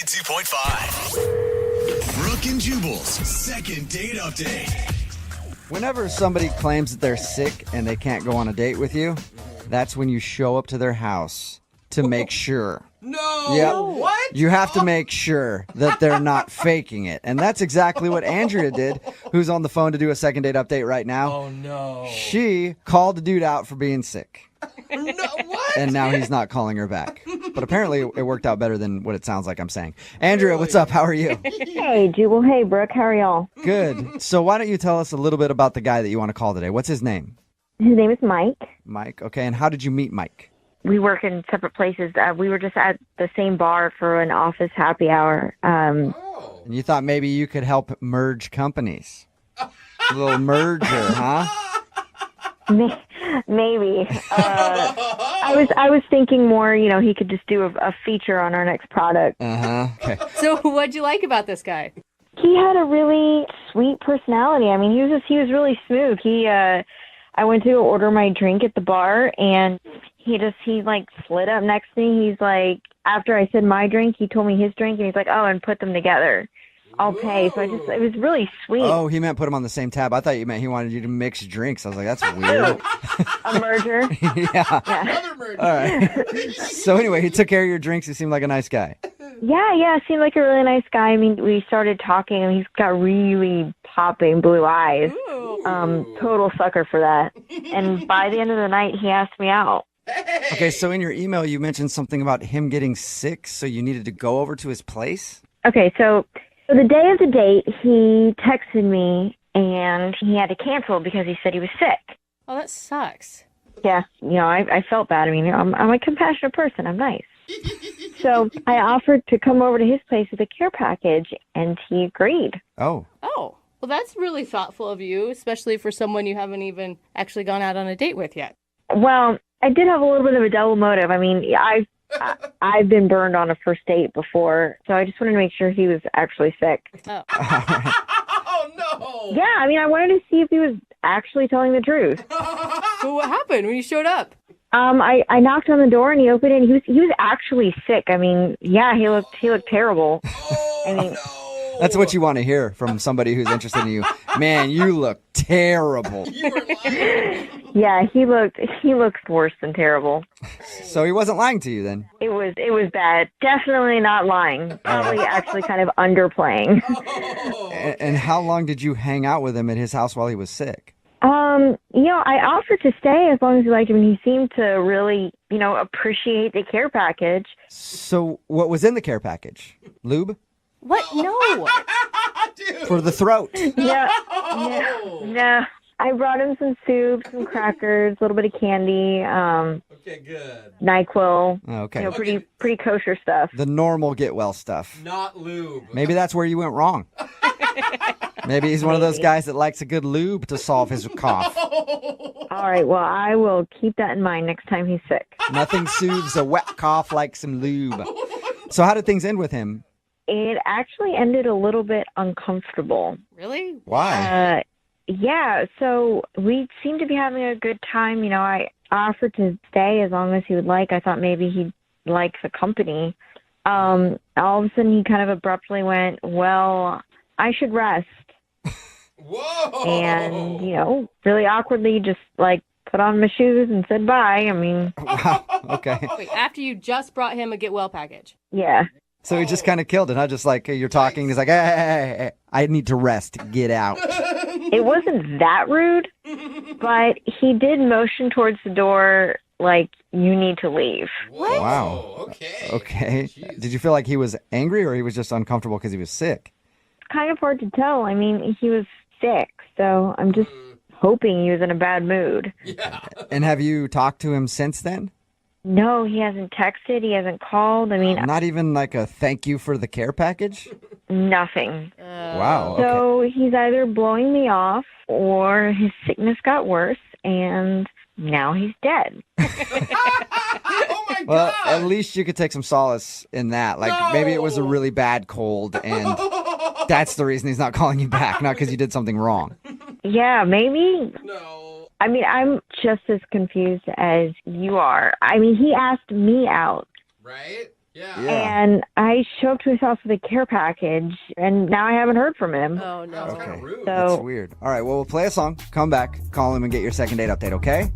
92.5. Brooke and Jubal's second date update. Whenever somebody claims that they're sick and they can't go on a date with you, that's when you show up to their house to make sure. No. Yep. What? You have to make sure that they're not faking it. And that's exactly what Andrea did, who's on the phone to do a second date update right now. Oh, no. She called the dude out for being sick. No, what? And now he's not calling her back. But apparently it worked out better than what it sounds like I'm saying. Andrea, what's up? How are you? Hey, Jubal. Hey, Brooke. How are y'all? Good. So why don't you tell us a little bit about the guy that you want to call today? What's his name? His name is Mike. Mike. Okay. And how did you meet Mike? We work in separate places. We were just at the same bar for an office happy hour. And you thought maybe you could help merge companies. A little merger, huh? Maybe. I was thinking more, he could just do a feature on our next product. Uh-huh. Okay. So what'd you like about this guy? He had a really sweet personality. I mean, he was really smooth. I went to order my drink at the bar, and he slid up next to me. He's like, after I said my drink, he told me his drink, and he's like, oh, and put them together. I'll pay. So it was really sweet. Oh, he meant put them on the same tab. I thought you meant he wanted you to mix drinks. I was like, that's weird. A merger. Yeah. Another merger. All right. So anyway, he took care of your drinks. He seemed like a nice guy. Yeah, seemed like a really nice guy. I mean, we started talking, and he's got really popping blue eyes. Total sucker for that. And by the end of the night, he asked me out. Okay, so in your email, you mentioned something about him getting sick, so you needed to go over to his place? Okay, so the day of the date, he texted me, and he had to cancel because he said he was sick. Oh, that sucks. Yeah, I felt bad. I mean, I'm a compassionate person. I'm nice. So I offered to come over to his place with a care package, and he agreed. Oh. Oh, well, that's really thoughtful of you, especially for someone you haven't even actually gone out on a date with yet. Well, I did have a little bit of a double motive. I mean, I've been burned on a first date before, so I just wanted to make sure he was actually sick. Oh. Oh, no. Yeah, I mean, I wanted to see if he was actually telling the truth. So what happened when you showed up? I knocked on the door and he opened it, and he was actually sick. I mean, yeah, he looked terrible. Oh, I mean, no. That's what you want to hear from somebody who's interested in you. Man, you look terrible. You were lying. yeah, he looked worse than terrible. So he wasn't lying to you then? It was bad. Definitely not lying. Probably actually kind of underplaying. Oh, And how long did you hang out with him at his house while he was sick? I offered to stay as long as he liked him, and he seemed to really, appreciate the care package. So what was in the care package? Lube? What? No. dude. For the throat? No. I brought him some soup, some crackers, a little bit of candy, Okay, good. NyQuil. Okay. Pretty kosher stuff. The normal get well stuff. Not lube. Maybe that's where you went wrong. Maybe he's one of those guys that likes a good lube to solve his cough. All right, well, I will keep that in mind next time he's sick. Nothing soothes a wet cough like some lube. So how did things end with him? It actually ended a little bit uncomfortable. Really? Why? Yeah, so we seemed to be having a good time. I offered to stay as long as he would like. I thought maybe he'd like the company. All of a sudden, he kind of abruptly went, well, I should rest. Whoa. And, really awkwardly just, put on my shoes and said bye. I mean, Wow. Okay. Wait, after you just brought him a get well package. yeah. So he just kind of killed it, huh? Just like you're talking, he's like, hey, I need to rest. Get out. It wasn't that rude, but he did motion towards the door like, you need to leave. Whoa. Wow. Okay. Okay. Jeez. Did you feel like he was angry or he was just uncomfortable because he was sick? It's kind of hard to tell. I mean, he was sick, so I'm just hoping he was in a bad mood. Yeah. And have you talked to him since then? No, he hasn't texted. He hasn't called. I mean, Not even like a thank you for the care package? nothing. Wow. Okay. So he's either blowing me off or his sickness got worse, and now he's dead. Oh, my Well, God. at least you could take some solace in that. Like, maybe it was a really bad cold, and that's the reason he's not calling you back, not because you did something wrong. Yeah, maybe. No. I mean, I'm just as confused as you are. I mean, he asked me out. Right? Yeah. And I show up to his house with a care package, and now I haven't heard from him. Oh, no. That's kind Okay. of rude. That's So, weird. All right, well, we'll play a song, come back, call him, and get your second date update, okay?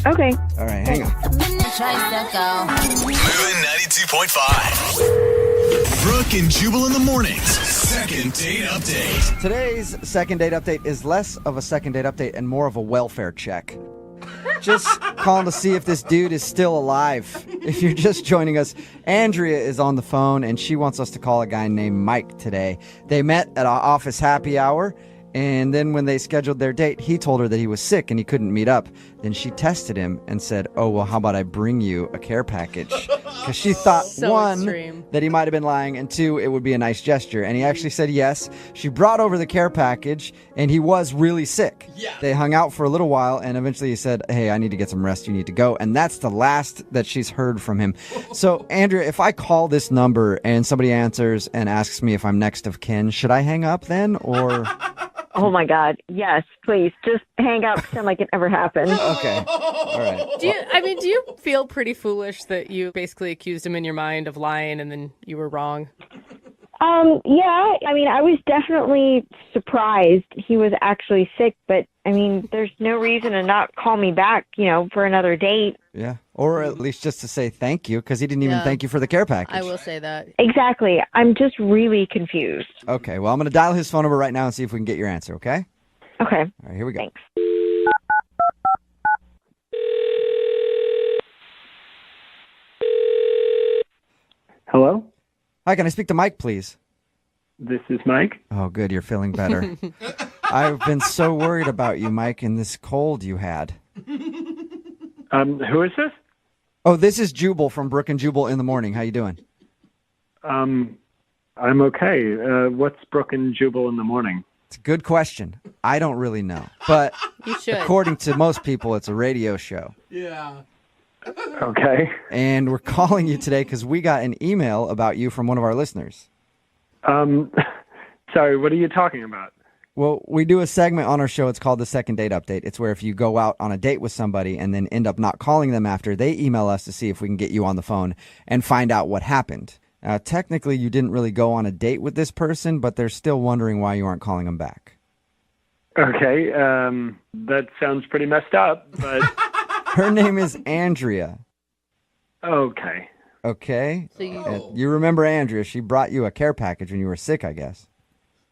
okay. All right, hang on. Moving 92.5. Brooke and Jubal in the mornings. Second date update. Today's second date update is less of a second date update and more of a welfare check. Just calling to see if this dude is still alive. If you're just joining us, Andrea is on the phone and she wants us to call a guy named Mike today. They met at our office happy hour, and then when they scheduled their date, he told her that he was sick and he couldn't meet up. Then she tested him and said, oh, well, how about I bring you a care package? Because she thought, So one, extreme. that he might have been lying, and two, it would be a nice gesture. And he actually said yes. She brought over the care package, and he was really sick. Yeah. They hung out for a little while, and eventually he said, hey, I need to get some rest. You need to go. And that's the last that she's heard from him. So, Andrea, if I call this number and somebody answers and asks me if I'm next of kin, should I hang up then, or... Oh, my God. Yes, please. Just hang out, pretend like it never happened. Okay. All right. Do you feel pretty foolish that you basically accused him in your mind of lying and then you were wrong? Yeah, I mean, I was definitely surprised he was actually sick, but I mean, there's no reason to not call me back, for another date. Yeah. Or at least just to say thank you, because he didn't even Yeah. thank you for the care package. I will say that. Exactly. I'm just really confused. Okay. Well, I'm going to dial his phone number right now and see if we can get your answer, okay? Okay. All right, here we go. Thanks. Hello, Hi, can I speak to Mike, please? this is Mike. Oh, good. You're feeling better. I've been so worried about you, Mike, and this cold you had. Who is this? Oh, this is Jubal from Brooke and Jubal in the morning. How you doing? I'm okay. What's Brooke and Jubal in the morning? It's a good question. I don't really know. But You should. according to most people, it's a radio show. Yeah. Okay. And we're calling you today because we got an email about you from one of our listeners. Sorry, what are you talking about? Well, we do a segment on our show. It's called the Second Date Update. It's where if you go out on a date with somebody and then end up not calling them after, they email us to see if we can get you on the phone and find out what happened. Technically, you didn't really go on a date with this person, but they're still wondering why you aren't calling them back. Okay, that sounds pretty messed up, but Her name is Andrea. okay. Okay? So you, You remember Andrea. She brought you a care package when you were sick, I guess.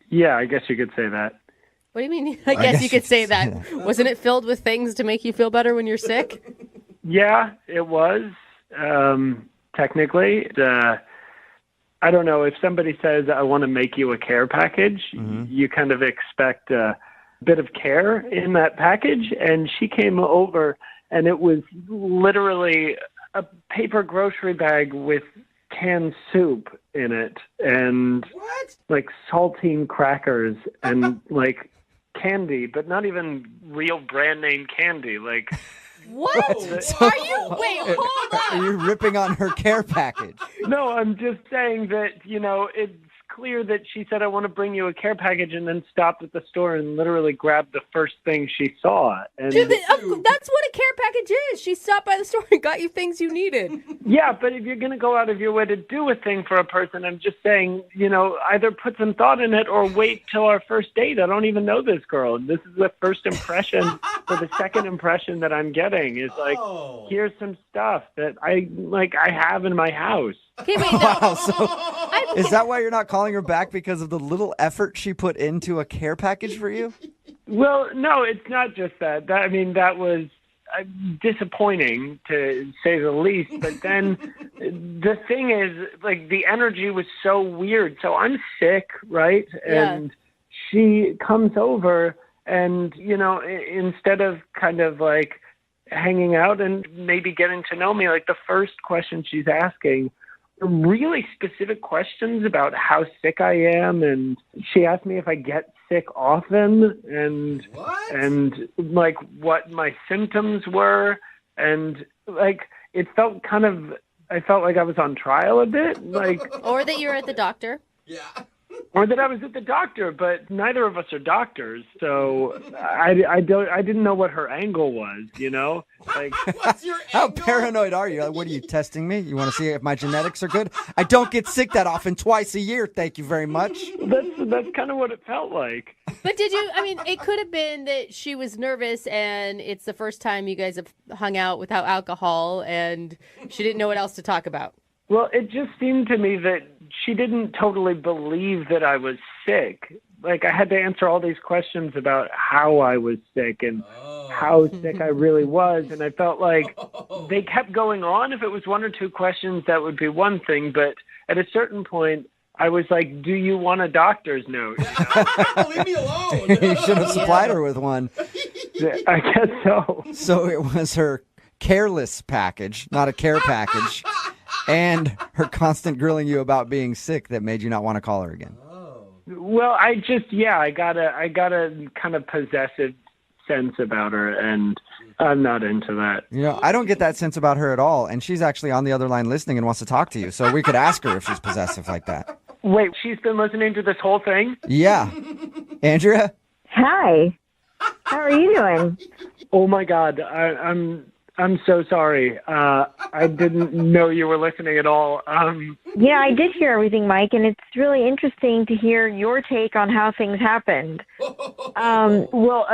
Yeah, I guess you could say that. what do you mean? I guess you could say that. Wasn't it filled with things to make you feel better when you're sick? Yeah, it was. Technically, I don't know, if somebody says, I want to make you a care package, you kind of expect a bit of care in that package. And she came over, and it was literally a paper grocery bag with canned soup in it, and like saltine crackers and like candy, but not even real brand name candy. Like, What? Are you? Wait, hold Are on. you ripping on her care package? no, I'm just saying that, it's clear that she said, I want to bring you a care package, and then stopped at the store and literally grabbed the first thing she saw. And Dude, that's what a care package is. She stopped by the store and got you things you needed. yeah, but if you're going to go out of your way to do a thing for a person, I'm just saying, either put some thought in it or wait till our first date. I don't even know this girl. This is the first impression or the second impression that I'm getting is like, here's some stuff that I have in my house. Okay, wait, no. Wow, so is that why you're not calling her back, because of the little effort she put into a care package for you? Well, no, it's not just that. That was disappointing, to say the least. But then the thing is, like, the energy was so weird. So I'm sick, right? Yeah. And she comes over and, instead of kind of like hanging out and maybe getting to know me, like the first question she's asking really specific questions about how sick I am, and she asked me if I get sick often, and like what my symptoms were, and like it felt I felt like I was on trial a bit, like Or that you're at the doctor. Yeah. or that I was at the doctor, but neither of us are doctors, so I didn't know what her angle was, you know? Like, What's your How angle? paranoid are you? Like, what are you testing me? You want to see if my genetics are good? I don't get sick that often, twice a year. Thank you very much. that's kind of what it felt like. But did you, I mean, it could have been that she was nervous and it's the first time you guys have hung out without alcohol and she didn't know what else to talk about. Well, it just seemed to me that she didn't totally believe that I was sick. Like, I had to answer all these questions about how I was sick and how sick I really was. And I felt like they kept going on. If it was one or two questions, that would be one thing. But at a certain point, I was like, do you want a doctor's note? Leave me alone. You should have supplied her with one. I guess so. So it was her careless package, not a care package, and her constant grilling you about being sick that made you not want to call her again. Well, I got a kind of possessive sense about her, and I'm not into that. You know, I don't get that sense about her at all, and she's actually on the other line listening and wants to talk to you, so we could ask her if she's possessive like that. Wait, she's been listening to this whole thing? Yeah. Andrea? Hi. How are you doing? Oh my God, I'm so sorry. I didn't know you were listening at all. Yeah, I did hear everything, Mike, and it's really interesting to hear your take on how things happened. Well,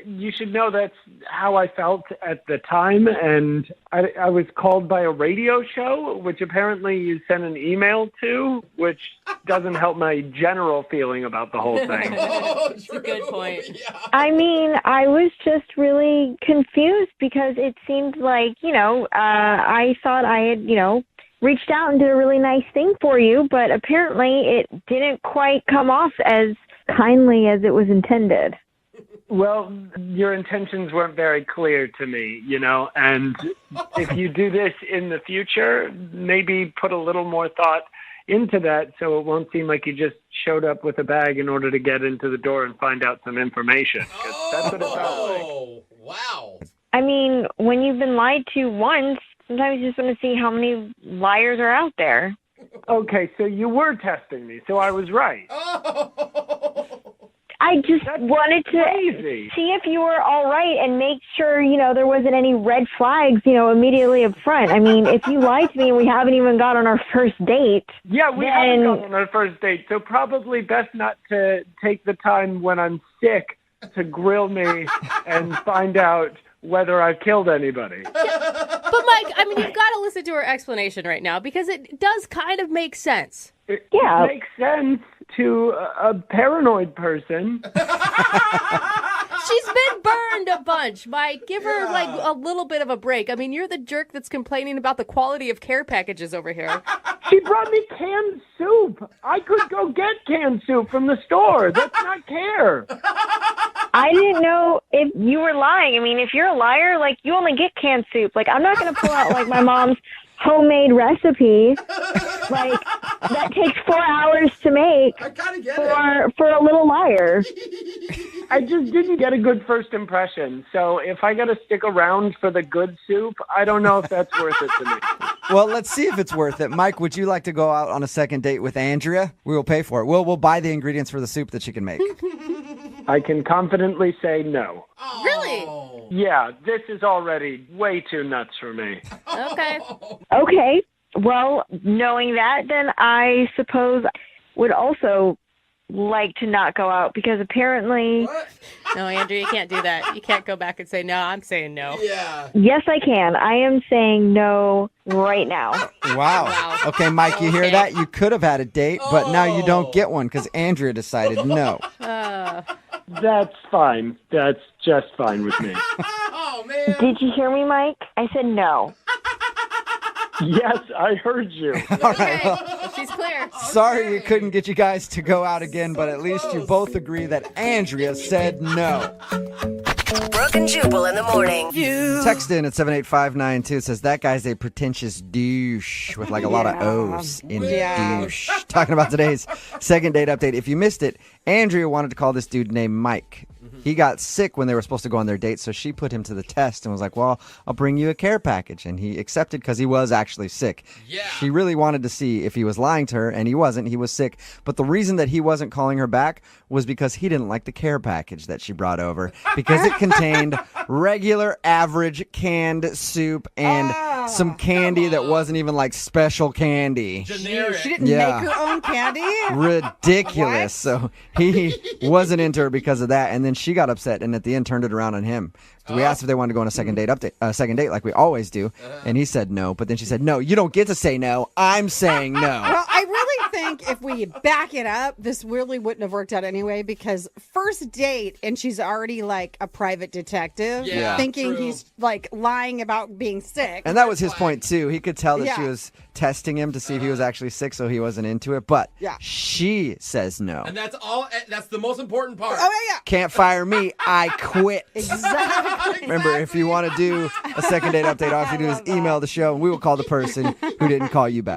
you should know that's how I felt at the time, and I was called by a radio show, which apparently you sent an email to, which doesn't help my general feeling about the whole thing. That's a good point. Yeah. I mean, I was just really confused because it seemed like, I thought I had, reached out and did a really nice thing for you, but apparently it didn't quite come off as kindly as it was intended. Well, your intentions weren't very clear to me, and if you do this in the future, maybe put a little more thought into that so it won't seem like you just showed up with a bag in order to get into the door and find out some information. 'Cause that's what it felt like. Oh, wow. I mean, when you've been lied to once, sometimes you just want to see how many liars are out there. Okay, so you were testing me, so I was right. I just That's wanted to crazy. see if you were all right and make sure, there wasn't any red flags, immediately up front. I mean, if you lied to me and we haven't even got on our first date. Yeah, we haven't gone on our first date, so probably best not to take the time when I'm sick to grill me and find out whether I've killed anybody. But Mike, I mean, you've got to listen to her explanation right now because it does kind of make sense. It Yeah. makes sense to a paranoid person. She's been burned a bunch, Mike. Give her like a little bit of a break. I mean, you're the jerk that's complaining about the quality of care packages over here. She brought me canned soup. I could go get canned soup from the store. That's not care. I didn't know if you were lying. I mean, if you're a liar, like, you only get canned soup. Like, I'm not going to pull out, like, my mom's homemade recipe. Like, that takes 4 hours to make I kind of get it. for a little liar. I just didn't get a good first impression. So if I got to stick around for the good soup, I don't know if that's worth it to me. Well, let's see if it's worth it. Mike, would you like to go out on a second date with Andrea? We will pay for it. We'll buy the ingredients for the soup that she can make. I can confidently say no. Really? Yeah, this is already way too nuts for me. Okay. Okay. Well, knowing that, then I suppose would also like to not go out because apparently, What? No, Andrew, you can't do that. You can't go back and say, no, I'm saying no. Yeah. yes, I can. I am saying no right now. Wow. Wow. Okay, Mike, you hear Okay. that? You could have had a date, but now you don't get one because Andrea decided no. That's fine. That's just fine with me. Oh, man. Did you hear me, Mike? I said no. Yes, I heard you. Okay, well, she's clear. Sorry we couldn't get you guys to go out again, but at least you both agree that Andrea said no. Brooke and Jubal in the morning. Text in at 78592. It says, that guy's a pretentious douche with like a lot of O's in douche. Talking about today's second date update. If you missed it, Andrea wanted to call this dude named Mike. He got sick when they were supposed to go on their date, so she put him to the test and was like, well, I'll bring you a care package. And he accepted because he was actually sick. Yeah. She really wanted to see if he was lying to her, and he wasn't. He was sick. But the reason that he wasn't calling her back was because he didn't like the care package that she brought over because it contained regular, average canned soup and some candy that wasn't even like special candy. Generic. She didn't Yeah. make her own candy? Ridiculous. What? So he wasn't into her because of that, and then she got upset, and at the end turned it around on him. So we asked if they wanted to go on a second date like we always do, and he said no. But then she said, "No, you don't get to say no. I'm saying no." Well, I really think if we back it up, this really wouldn't have worked out anyway because first date and she's already like a private detective Yeah, thinking true. he's like lying about being sick. And that was his point too. He could tell that she Yeah. was testing him to see if he was actually sick, so he wasn't into it. But Yeah. she says no. And that's all. That's the most important part. Oh, yeah. Can't fire me. I quit. Exactly. Remember, if you want to do a second date update, all you have to do is email the show, and we will call the person who didn't call you back.